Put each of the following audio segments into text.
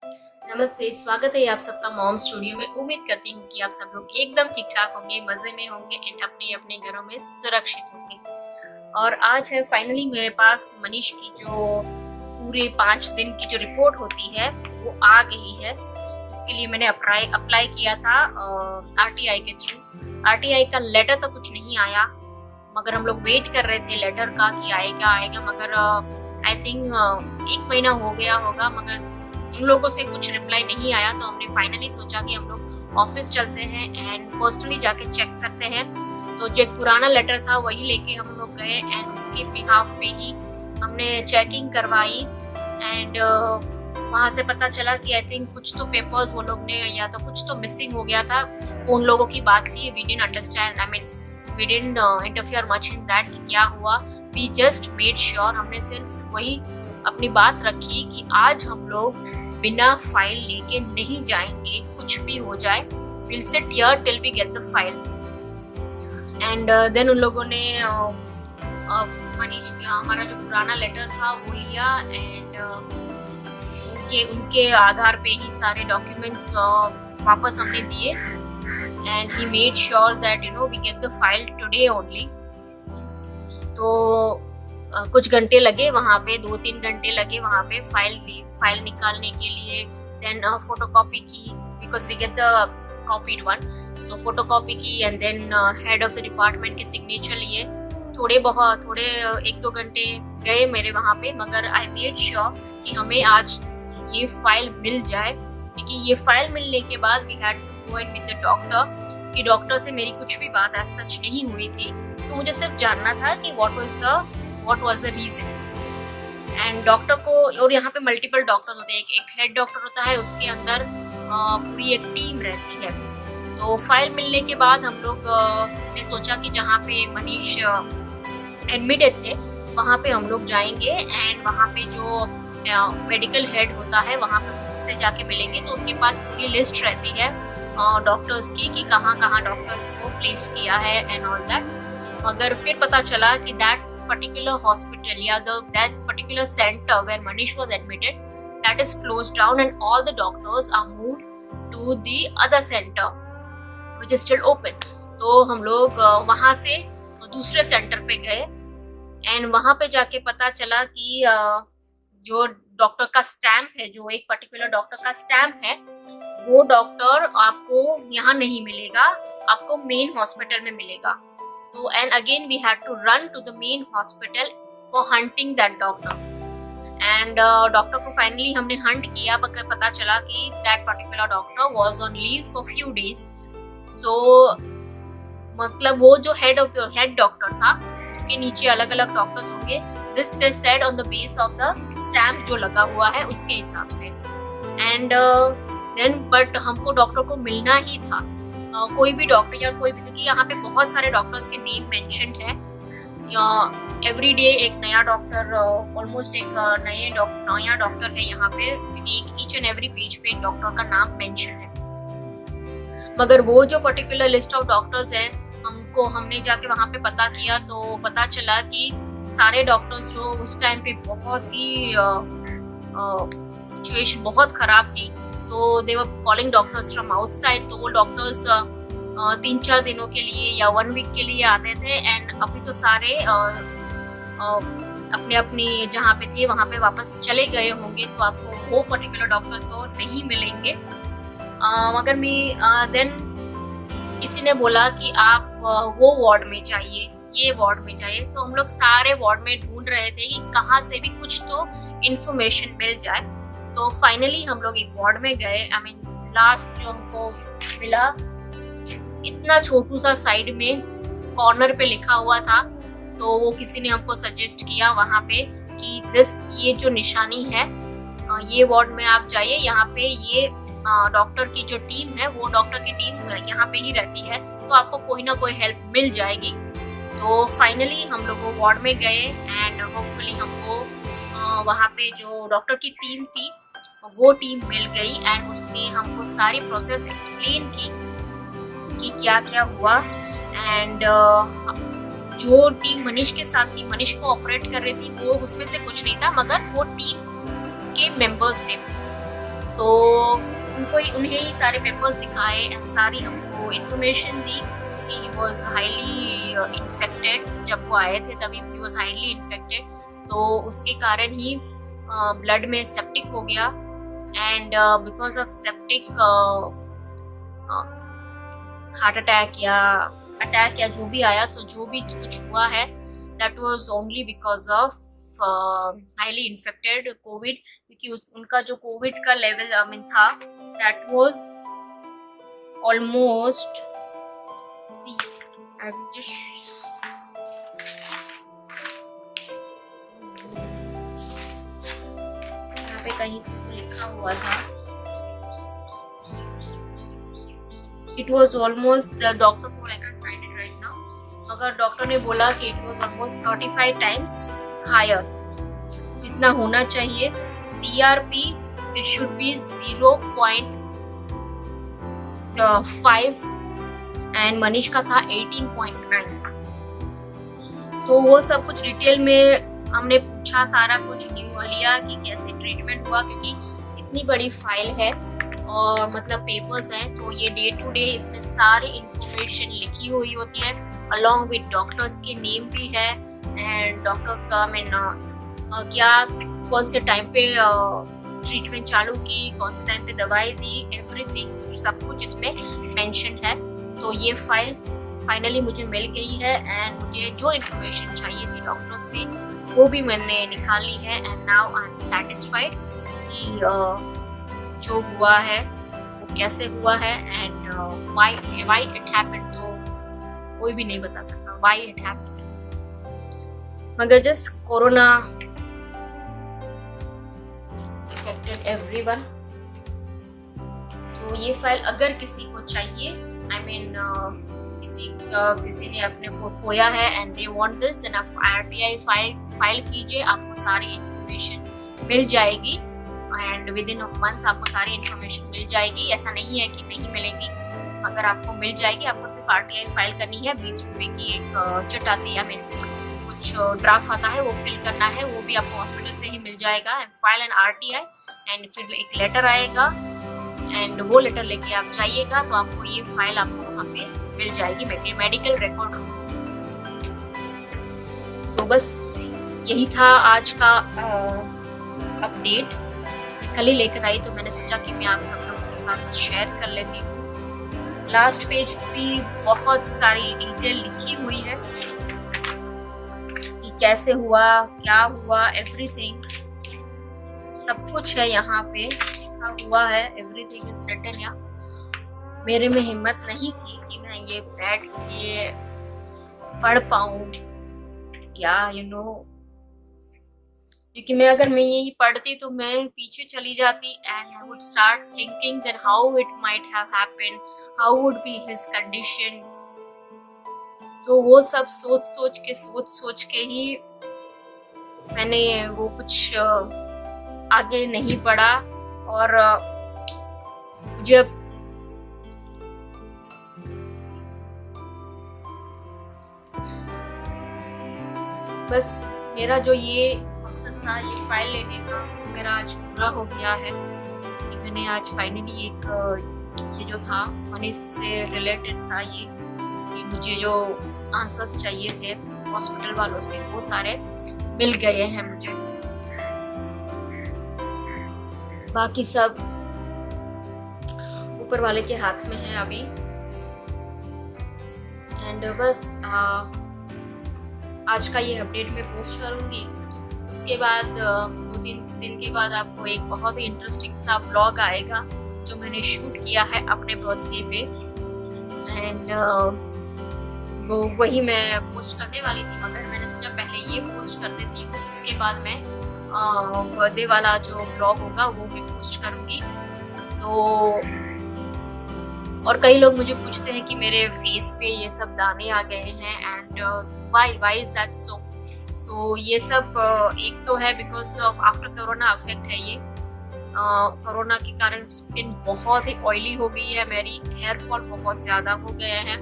नमस्ते, स्वागत है आप सबका मॉम स्टूडियो में। उम्मीद करती हूँ कि आप सब लोग एकदम ठीक ठाक होंगे, मजे में होंगे एंड अपने अपने घरों में सुरक्षित होंगे। और आज है फाइनली मेरे पास मनीष की जो पूरे 5 दिन की जो रिपोर्ट होती है वो आ गई है, जिसके लिए मैंने अप्लाई किया था आरटीआई के थ्रू। आरटीआई का लेटर तो कुछ नहीं आया, मगर हम लोग वेट कर रहे थे लेटर का कि आएगा, मगर आई थिंक 1 महीना हो गया होगा, मगर उन लोगों से कुछ रिप्लाई नहीं आया। तो हमने फाइनली सोचा कि हम लोग ऑफिस चलते हैं एंड पर्सनली जाके चेक करते हैं। तो जो एक पुराना लेटर था वही लेके हम लोग गए एंड उसके बिहाफ पे ही हमने चेकिंग करवाई एंड वहाँ से पता चला कि आई थिंक कुछ तो पेपर्स वो लोग ने या तो कुछ तो मिसिंग हो गया था। उन लोगों की बात थी, we didn't understand, I mean we didn't interfere much in that कि क्या हुआ। वी जस्ट मेड श्योर, हमने सिर्फ वही अपनी बात रखी कि आज हम लोग बिना फाइल लेके नहीं जाएंगे, कुछ भी हो जाए, will sit here till we get the file. And then उन लोगों ने मनीष का हमारा जो पुराना लेटर था वो लिया एंड उनके आधार पे ही सारे डॉक्यूमेंट्स वापस हमने दिए and he made sure that we get the file today only. तो कुछ घंटे लगे वहाँ पे, 2-3 घंटे लगे वहाँ पे फाइल निकालने के लिए। देन फोटोकॉपी की, because we get the copied one, so photocopy की and then head of the department के सिग्नेचर लिए। थोड़े 1-2 घंटे गए मेरे वहाँ पे, मगर आई मेड श्योर कि हमें आज ये फाइल मिल जाए, क्योंकि ये फाइल मिलने के बाद we had to go in with the doctor. कि डॉक्टर से मेरी कुछ भी बात ऐसा सच नहीं हुई थी, तो मुझे सिर्फ जानना था कि what was the reason। And doctor को, और यहाँ पे मल्टीपल डॉक्टर्स होते हैं, एक हेड डॉक्टर होता है, उसके अंदर पूरी एक टीम रहती है। तो फाइल मिलने के बाद हम लोग ने सोचा कि जहाँ पे मनीष एडमिटेड थे वहाँ पे हम लोग जाएंगे एंड वहाँ पे जो मेडिकल हेड होता है वहाँ पे से जाके मिलेंगे। तो उनके पास पूरी लिस्ट रहती है डॉक्टर्स की कि कहाँ डॉक्टर्स को प्लेस किया है एंड ऑल दैट। मगर फिर पता चला कि that particular hospital, that particular center where Manish was admitted, that is closed down and all the doctors are moved to the other center which is still open। तो हम लोग वहाँ से दूसरे सेंटर पे गए एंड वहाँ पे जाके पता चला कि जो डॉक्टर का स्टैम्प है, जो एक पर्टिकुलर डॉक्टर का स्टैम्प है, वो डॉक्टर आपको यहाँ नहीं मिलेगा, आपको मेन हॉस्पिटल में मिलेगा। तो and again we had to run to the main hospital for hunting that doctor. And doctor को फाइनली हमने हंट किया, मगर पता चला कि that particular doctor was on leave for few days. So मतलब वो जो हेड डॉक्टर था, उसके नीचे अलग अलग डॉक्टर्स होंगे, this they said on the base of the stamp जो लगा हुआ है उसके हिसाब से। एंड देन बट हमको डॉक्टर को मिलना ही था, कोई भी डॉक्टर या कोई भी, क्योंकि यहाँ पे बहुत सारे डॉक्टर्स के नेम मेंशन्ड है। एवरी डे एक नया डॉक्टर, ऑलमोस्ट एक नया डॉक्टर है यहाँ पे, क्योंकि ईच एंड एवरी पेज पे एक डॉक्टर का नाम मेंशन है। मगर वो जो पर्टिकुलर लिस्ट ऑफ डॉक्टर्स है, हमने जाके वहाँ पे पता किया तो पता चला कि सारे डॉक्टर्स जो उस टाइम पे बहुत ही सिचुएशन बहुत खराब थी, तो they were calling doctors from outside. तो वो डॉक्टर्स 3-4 दिनों के लिए या 1 वीक के लिए आते थे एंड अभी तो सारे अपनी जहाँ पे थे वहाँ पे वापस चले गए होंगे, तो आपको वो पर्टिकुलर डॉक्टर तो नहीं मिलेंगे। मगर मैं देन किसी ने बोला कि आप वो वार्ड में जाइए, ये वार्ड में जाइए। तो हम लोग सारे वार्ड में ढूंढ रहे थे कि कहाँ से भी कुछ तो इन्फॉर्मेशन मिल जाए। तो फाइनली हम लोग एक वार्ड में गए। आई मीन लास्ट जो हमको मिला, इतना छोटू सा साइड में कॉर्नर पे लिखा हुआ था, तो वो किसी ने हमको सजेस्ट किया वहाँ पे कि ये जो निशानी है, ये वार्ड में आप जाइए, यहाँ पे ये डॉक्टर की जो टीम है, वो डॉक्टर की टीम यहाँ पे ही रहती है, तो आपको कोई ना कोई हेल्प मिल जाएगी। तो फाइनली हम लोग वो वार्ड में गए एंड होपफुली हमको वहाँ पे जो डॉक्टर की टीम थी वो टीम मिल गई एंड उसने हमको सारी प्रोसेस एक्सप्लेन की कि क्या क्या हुआ। एंड जो टीम मनीष के साथ थी, मनीष को ऑपरेट कर रही थी, वो उसमें से कुछ नहीं था, मगर वो टीम के मेंबर्स थे। तो उन्हें ही सारे पेपर्स दिखाए एंड सारी हमको इन्फॉर्मेशन दी कि ही वॉज हाईली इन्फेक्टेड। जब वो आए थे तभी ही वॉज हाईली इन्फेक्टेड, तो उसके कारण ही ब्लड में सेप्टिक हो गया and because of septic heart attack या जो भी आया, सो जो भी कुछ हुआ है that was only because of highly infected covid, क्योंकि उनका जो कोविड का लेवल था that was almost, see I will just यहाँ पे कहीं लिखा हुआ था, it was almost, the doctor for I can't find it right now, मगर डॉक्टर ने बोला कि it was almost 35 times higher जितना होना चाहिए। CRP it should be 0.5 and Manish का था 18.9। तो वो सब कुछ डिटेल में हमने पूछा, सारा कुछ लिया कि कैसे ट्रीटमेंट हुआ, क्योंकि इतनी बड़ी फाइल है और मतलब पेपर्स हैं, तो ये डे टू डे इसमें सारी इंफॉर्मेशन लिखी हुई होती है अलोंग विद डॉक्टर्स के नेम भी है एंड डॉक्टर का क्या कौन से टाइम पे ट्रीटमेंट चालू की, कौन से टाइम पे दवाई दी, एवरीथिंग सब कुछ इसमें मेंशन है। तो ये फाइल फाइनली मुझे मिल गई है एंड मुझे जो इन्फॉर्मेशन चाहिए थी डॉक्टर से वो भी मैंने निकाली है and now I am satisfied कि जो हुआ है वो कैसे हुआ है एंड व्हाई इट हैपेंड। तो कोई भी नहीं बता सकता व्हाई इट हैपेंड, मगर जस्ट कोरोना इफेक्टेड एवरीवन। तो ये फाइल अगर किसी को चाहिए, आई मीन किसी ने अपने को खोया है and they want this, then आप RTI फाइल कीजिए, आपको सारी इंफॉर्मेशन मिल जाएगी and within a month आपको सारी इंफॉर्मेशन मिल जाएगी। ऐसा नहीं है कि नहीं मिलेगी, अगर आपको मिल जाएगी। आपको सिर्फ RTI फाइल करनी है, 20 रुपए की एक चिट आती है, कुछ ड्राफ्ट आता है वो फिल करना है, वो भी आपको हॉस्पिटल से ही मिल जाएगा and file and RTI and फिर एक लेटर आएगा एंड वो लेटर लेके आप जाइएगा तो आपको ये फाइल आपको वहाँ पे मिल जाएगी मेडिकल रिकॉर्ड रूम से। तो बस यही था आज का अपडेट। कल ही लेकर आई तो मैंने सोचा कि मैं आप सब लोगों के साथ शेयर कर लेती हूँ। लास्ट पेज भी बहुत सारी डिटेल लिखी हुई है कि कैसे हुआ, क्या हुआ, एवरीथिंग सब कुछ है यहाँ पे लिखा हुआ है, एवरीथिंग इज रिटन। या मेरे में हिम्मत नहीं थी कि मैं ये बैठ के पढ़ पाऊँ या क्योंकि अगर मैं यही पढ़ती तो मैं पीछे चली जाती and I would start thinking that how it might have happened, how would be his condition. तो वो सब सोच के ही मैंने वो कुछ आगे नहीं पढ़ा और मुझे बस मेरा जो ये मकसद था ये फाइल लेने का मेरा आज पूरा हो गया है कि मैंने आज फाइनली एक ये जो था मनी से रिलेटेड था ये कि मुझे जो आंसर्स चाहिए थे हॉस्पिटल वालों से वो सारे मिल गए हैं मुझे। बाकी सब ऊपर वाले के हाथ में है अभी एंड बस आज का ये अपडेट मैं पोस्ट करूंगी। उसके बाद 2-3 दिन के बाद आपको एक बहुत ही इंटरेस्टिंग सा ब्लॉग आएगा जो मैंने शूट किया है अपने बर्थडे पे एंड वो वही मैं पोस्ट करने वाली थी, मगर मैंने सोचा पहले ये पोस्ट कर देती हूँ, उसके बाद मैं बर्थडे वाला जो ब्लॉग होगा वो मैं पोस्ट करूँगी। तो और कई लोग मुझे पूछते हैं कि मेरे फेस पे ये सब दाने आ गए हैं and why is that so ये सब एक तो है because of after corona effect है ये। कोरोना के कारण स्किन बहुत ही ऑयली हो गई है, मेरी हेयर फॉल बहुत ज़्यादा हो गया है,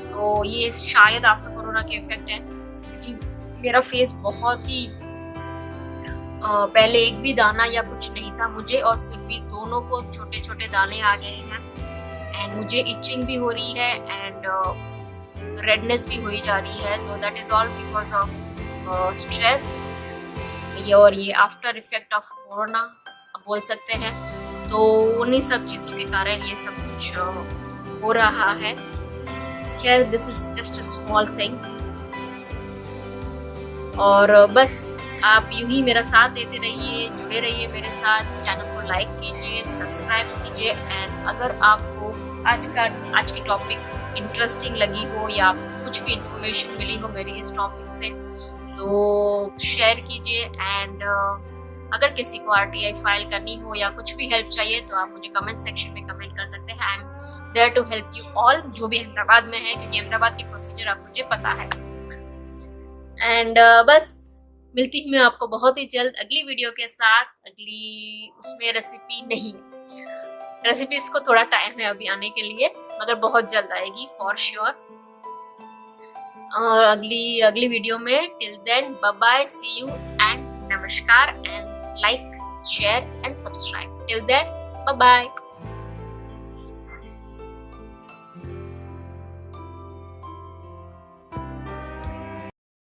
तो ये शायद आफ्टर कोरोना के इफेक्ट है क्योंकि मेरा फेस बहुत ही पहले एक भी दाना या कुछ नहीं था, मुझे और सुरभि दोनों को छोटे छोटे दाने आ गए हैं एंड मुझे इचिंग भी हो रही है एंड रेडनेस भी हुई जा रही है। तो that is all because of stress और ये आफ्टर इफेक्ट ऑफ कोरोना बोल सकते हैं। तो उन्हीं सब चीज़ों के कारण ये सब कुछ हो रहा है। खैर this is just a small thing. और बस आप यूं ही मेरा साथ देते रहिए, जुड़े रहिए मेरे साथ, चैनल को लाइक कीजिए, सब्सक्राइब कीजिए एंड अगर आपको आज की टॉपिक इंटरेस्टिंग लगी हो या कुछ भी इंफॉर्मेशन मिली हो मेरी इस टॉपिक से तो शेयर कीजिए एंड अगर किसी को RTI फाइल करनी हो या कुछ भी हेल्प चाहिए तो आप मुझे कमेंट सेक्शन में कमेंट कर सकते हैं। I am there to help you all, जो भी अहमदाबाद में है, क्योंकि अहमदाबाद की प्रोसीजर आप मुझे पता है। एंड बस मिलती हूँ मैं आपको बहुत ही जल्द अगली वीडियो के साथ। अगली उसमें रेसिपी नहीं है, रेसिपीज को थोड़ा टाइम है अभी आने के लिए, मगर बहुत जल्द आएगी फॉर श्योर। और अगली वीडियो में, till then bye bye, see you and नमस्कार and like, share and subscribe. Till then bye bye.